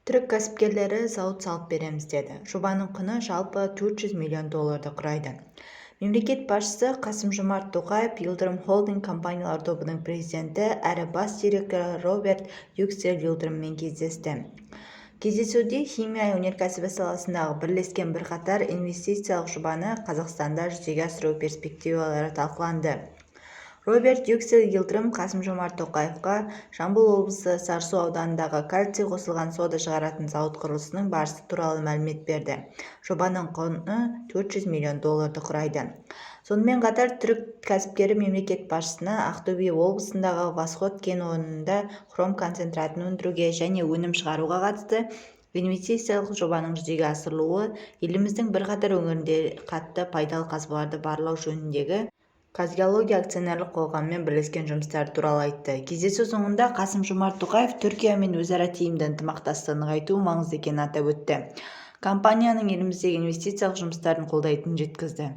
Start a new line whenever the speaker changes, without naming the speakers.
Түрік кәсіпкерлері зауыт салып береміз деді. Жобаның құны жалпы $400 миллион құрайды. Мемлекет басшысы Қасым-Жомарт Тоқаев Йылдырым Холдинг компаниялар тобының президенті әрі бас директоры Роберт Юксель Йылдырыммен кездесті. Кездесуде химия өнеркәсібі саласындағы бірлескен бірқатар инвестициялық жобаны Қазақстанда жүзеге асыру перспективалары талқыланды. Роберт Юксель Йылдырым Қасым-Жомарт Тоқаевқа Жамбыл облысы Сарысу ауданындағы кальций қосылған сода шығаратын зауыт құрылысының барысы туралы мәлімет берді. Жобаның құны $400 миллион құрайды. Сонымен қатар түрік кәсіпкері мемлекет басшысына Ақтөбе облысындағы Восход кен орнында хром концентратын өндіруге және өнім шығаруға қатысты инвестициялық жобаның жүзеге асырылуы, еліміздің бірқатар өңірінде қатты пайдалы қазбаларды барлау жөніндегі Қазгеология акционерлік қоғамымен бірлескен жұмыстар туралы айтты. Кездесу соңында Қасым-Жомарт Тоқаев Түркиямен өзара тиімді ынтымақтастықты нығайту маңызды екенін атап өтті. Компанияның еліміздегі инвестициялық жұмыстарын қолдайтынын жеткізді.